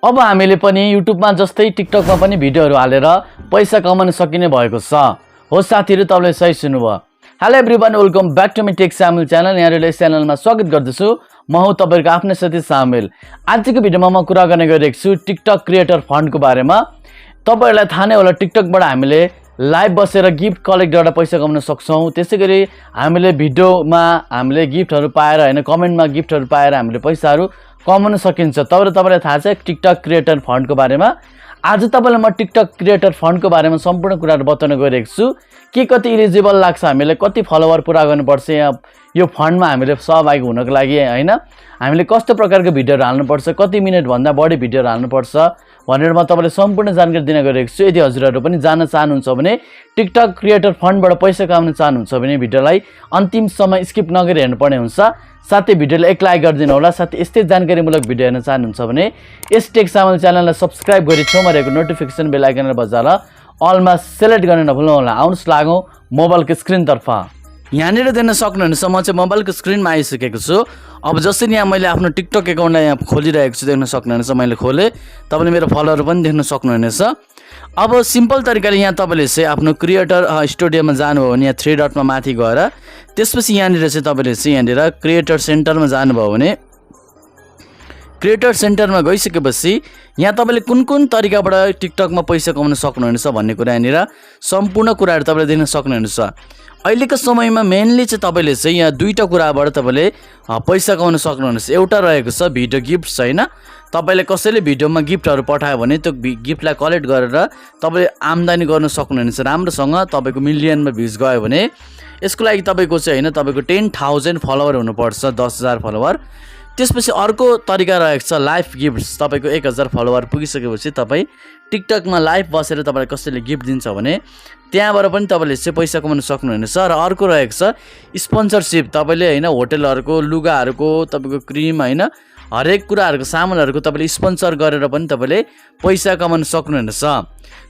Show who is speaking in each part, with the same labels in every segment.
Speaker 1: अब हामीले पनि युट्युबमा जस्तै टिकटकमा पनि भिडियोहरू हालेर पैसा कमाउन सकिने भएको छ। हो साथीहरू, तपाईँले सही सुन्नुभयो। Hello everyone, welcome back to my tech सामेल च्यानल। यहाँहरूले यस च्यानलमा स्वागत गर्दछु। म हुँ तपाईँहरूको आफ्नै साथी सामेल। आजको भिडियोमा म कुरा गर्ने गरिरहेको छु टिकटक क्रिएटर फन्डको बारेमा। तपाईँहरूलाई थाहा नै होला, टिकटकबाट हामीले लाइभ बसेर गिफ्ट कलेक्ट गरेर पैसा कमाउन सक्छौँ। त्यसै गरी हामीले भिडियोमा हामीले गिफ्टहरू पाएर होइन, कमेन्टमा गिफ्टहरू पाएर हामीले पैसाहरू कमाउन सकिन्छ। तपाईँलाई थाहा छ टिकटक क्रिएटर फन्डको बारेमा। आज तपाईँलाई म टिकटक क्रिएटर फन्डको बारेमा सम्पूर्ण कुराहरू बताउन गइरहेको छु। के कति इलिजिबल लाग्छ, हामीले कति फलोवर पुरा गर्नुपर्छ यो फन्डमा हामीले सहभागी हुनको लागि होइन, हामीले कस्तो प्रकारको भिडियोहरू हाल्नुपर्छ, कति मिनटभन्दा बढी भिडियोहरू हाल्नुपर्छ भनेर म तपाईँलाई सम्पूर्ण जानकारी दिन गइरहेको छु। यदि हजुरहरू पनि जान्न चाहनुहुन्छ भने, टिकटक क्रिएटर फन्डबाट पैसा कमाउन चाहनुहुन्छ भने भिडियोलाई अन्तिमसम्म स्किप नगरी हेर्नुपर्ने हुन्छ। साथै भिडियोलाई एक लाइक गरिदिनु होला। साथै यस्तै जानकारीमूलक भिडियो हेर्न चाहनुहुन्छ भने यस टेक सामेल च्यानललाई सब्सक्राइब गरी छेउमा रहेको नोटिफिकेसन बेल आइकन बजाएर अलमा सेलेक्ट गर्न नभुल्नु होला। आउनुहोस् लागौँ मोबाइलको स्क्रिनतर्फ। यहाँनिर देख्न सक्नुहुनेछ, म चाहिँ मोबाइलको स्क्रिनमा आइसकेको छु। अब जसरी यहाँ मैले आफ्नो टिकटक एकाउन्टलाई यहाँ खोलिरहेको छु, देख्न सक्नुहुनेछ मैले खोलेँ। तपाईँले मेरो फलोवर पनि देख्न सक्नुहुनेछ। अब सिम्पल तरिकाले यहाँ तपाईँले चाहिँ आफ्नो क्रिएटर स्टुडियोमा जानुभयो भने यहाँ थ्री डटमा माथि गएर त्यसपछि यहाँनिर चाहिँ तपाईँले चाहिँ यहाँनिर क्रिएटर सेन्टरमा जानुभयो भने क्रिएटर सेन्टरमा गइसकेपछि यहाँ तपाईँले कुन कुन तरिकाबाट टिकटकमा पैसा कमाउन सक्नुहुनेछ भन्ने कुरा यहाँनिर सम्पूर्ण कुराहरू तपाईँले देख्न सक्नुहुनेछ। अहिलेको समयमा मेनली चाहिँ तपाईँले चाहिँ यहाँ दुईवटा कुराबाट तपाईँले पैसा कमाउन सक्नुहुनेछ। एउटा रहेको छ भिडियो गिफ्ट्स होइन, तपाईँले कसैले भिडियोमा गिफ्टहरू पठायो भने त्यो गिफ्टलाई कलेक्ट गरेर तपाईँले आम्दानी गर्न सक्नुहुनेछ राम्रोसँग। तपाईँको मिलियनमा भ्युज गयो भने यसको लागि तपाईँको चाहिँ होइन, तपाईँको 10,000 फलोवर हुनुपर्छ, 10,000 फलोवर। त्यसपछि अर्को तरिका रहेको छ लाइभ गिफ्ट्स। तपाईँको 1,000 फलोवर पुगिसकेपछि तपाईँ टिकटकमा लाइभ बसेर तपाईँलाई कसैले गिफ्ट दिन्छ भने त्यहाँबाट पनि तपाईँले चाहिँ पैसा कमाउन सक्नुहुनेछ। र अर्को रहेको छ स्पोन्सरसिप। तपाईँले होइन होटलहरूको, लुगाहरूको, तपाईँको क्रिम होइन, हरेक कुराहरूको सामानहरूको तपाईँले स्पोन्सर गरेर पनि तपाईँले पैसा कमाउन सक्नुहुनेछ।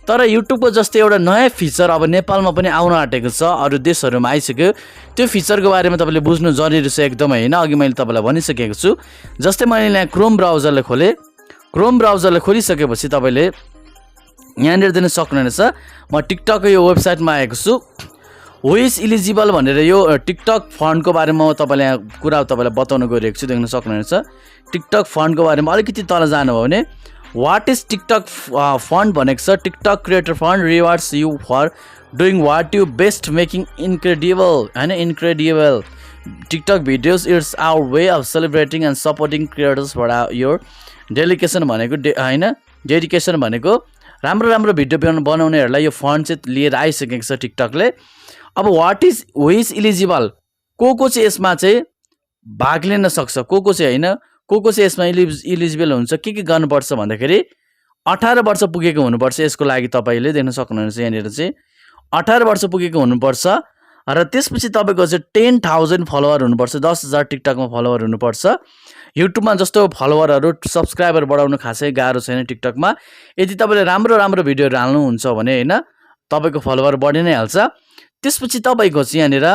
Speaker 1: तर युट्युबको जस्तै एउटा नयाँ फिचर अब नेपालमा पनि आउन आँटेको छ, अरू देशहरूमा आइसक्यो। त्यो फिचरको बारेमा तपाईँले बुझ्नु जरुरी छ एकदमै होइन। अघि मैले तपाईँलाई भनिसकेको छु। जस्तै मैले यहाँ क्रोम ब्राउजरलाई खोलेँ। क्रोम ब्राउजरलाई खोलिसकेपछि तपाईँले यहाँनिर दिन सक्नुहुनेछ, म टिकटकको यो वेबसाइटमा आएको छु। हु इज इलिजिबल भनेर यो टिकटक फन्डको बारेमा तपाईँलाई यहाँ कुरा तपाईँलाई बताउन गइरहेको छु, देख्न सक्नुहुनेछ। टिकटक फन्डको बारेमा अलिकति तल जानुभयो भने वाट इज टिकटक फन्ड भनेको छ। TikTok creator fund rewards you for doing what you best, making incredible होइन, incredible TikTok videos. It's our way of celebrating and supporting creators for your dedication भनेको होइन, डेडिकेसन भनेको राम्रो राम्रो video बनाउनेहरूलाई यो fund चाहिँ लिएर आइसकेको छ टिकटकले। अब what is who is eligible, को चाहिँ यसमा चाहिँ भाग लिन सक्छ, को चाहिँ होइन, को चाहिँ यसमा इलिजिबल हुन्छ, के गर्नुपर्छ भन्दाखेरि 18 वर्ष पुगेको हुनुपर्छ। यसको लागि तपाईँले देख्न सक्नुहुनेछ यहाँनिर चाहिँ 18 वर्ष पुगेको हुनुपर्छ। र त्यसपछि तपाईँको चाहिँ 10,000 फलोवर हुनुपर्छ, 10,000 टिकटकमा फलोवर हुनुपर्छ। युट्युबमा जस्तो फलोवरहरू सब्सक्राइबर बढाउनु खासै गाह्रो छैन टिकटकमा। यदि तपाईँले राम्रो राम्रो भिडियोहरू हाल्नुहुन्छ भने होइन, तपाईँको फलोवर बढी नै हाल्छ। त्यसपछि तपाईँको चाहिँ यहाँनिर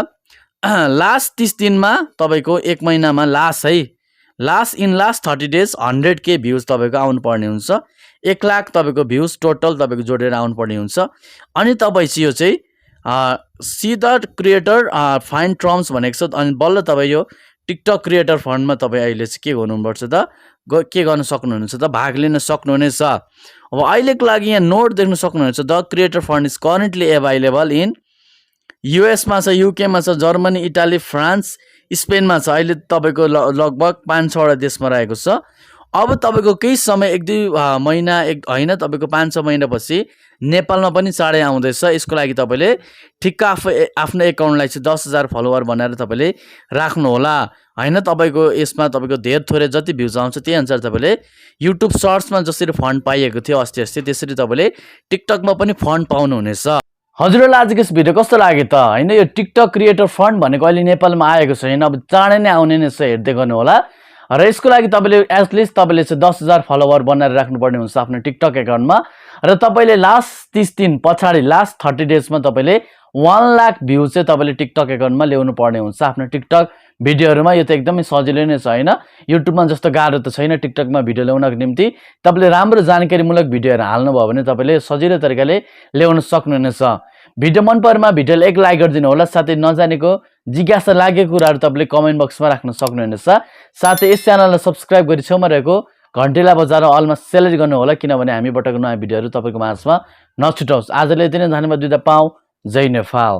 Speaker 1: लास्ट 30 दिनमा तपाईँको 1 महिनामा लास्ट 30 डेज 100K भ्युज तपाईँको आउनुपर्ने हुन्छ। 1 लाख तपाईँको भ्युज टोटल तपाईँको जोडेर आउनुपर्ने हुन्छ। अनि तपाईँ चाहिँ यो चाहिँ सिधा क्रिएटर फाइन टर्म्स भनेको छ। अनि बल्ल तपाईँ यो टिकटक क्रिएटर फन्डमा तपाईँ अहिले चाहिँ के गर्नुपर्छ त, के गर्न सक्नुहुनेछ त, भाग लिन सक्नुहुनेछ। अब अहिलेको लागि यहाँ नोट देख्न सक्नुहुनेछ, the creator fund is currently available in युएसमा छ, युकेमा छ, जर्मनी, इटाली, फ्रान्स, स्पेनमा छ। अहिले तपाईँको लगभग 5-6वटा देशमा रहेको छ। अब तपाईँको केही समय 1-2 महिना होइन, तपाईँको 5-6 महिनापछि नेपालमा पनि चाँडै आउँदैछ। यसको लागि तपाईँले ठिक्क आफ्नो एकाउन्टलाई चाहिँ 10,000 फलोवर बनाएर तपाईँले राख्नु होला होइन। तपाईँको यसमा तपाईँको धेर थोरै जति भ्युज आउँछ त्यही अनुसार तपाईँले युट्युब सर्ट्समा जसरी फन्ड पाइएको थियो अस्ति त्यसरी तपाईँले टिकटकमा पनि फन्ड पाउनुहुनेछ। हजुरहरूलाई आजको यस भिडियो कस्तो लाग्यो त होइन। यो टिकटक क्रिएटर फन्ड भनेको अहिले नेपालमा आएको छैन, अब चाँडै नै आउने नै छ, हेर्दै गर्नु होला। र यसको लागि तपाईँले एटलिस्ट तपाईँले चाहिँ 10,000 फलोवर बनाएर राख्नुपर्ने हुन्छ आफ्नो टिकटक एकाउन्टमा। र तपाईँले लास्ट 30 दिन पछाडि लास्ट 30 डेजमा तपाईँले 1 लाख भ्युज चाहिँ तपाईँले टिकटक एकाउन्टमा ल्याउनु पर्ने हुन्छ आफ्नो टिकटक भिडियोहरुमा यो त एकदमै सजिलो नै छ हैन युट्युबमा जस्तो गाह्रो त छैन टिकटकमा भिडियो ल्याउनको निम्ति तपाईले राम्रो जानकारीमूलक भिडियोहरु हाल्नु भयो भने तपाईले सजिलो तरिकाले ल्याउन सक्नुहुनेछ भिडियो मन परेमा भिडियोलाई एक लाइक गरिदिनु होला साथै नजानेको जिज्ञासा लागेको कुराहरु तपाईले कमेन्ट बक्समा राख्न सक्नुहुनेछ साथै यस च्यानललाई सब्स्क्राइब गरि छेउमा रहेको घण्टीलाई बजाएर अलमा सेलेक्ट गर्नु होला किनभने हामीबाट नयाँ भिडियोहरु तपाईको माझमा नछुटाओस् आजले यति नै धन्यवाद दिँदा पाऊ जय नेपाल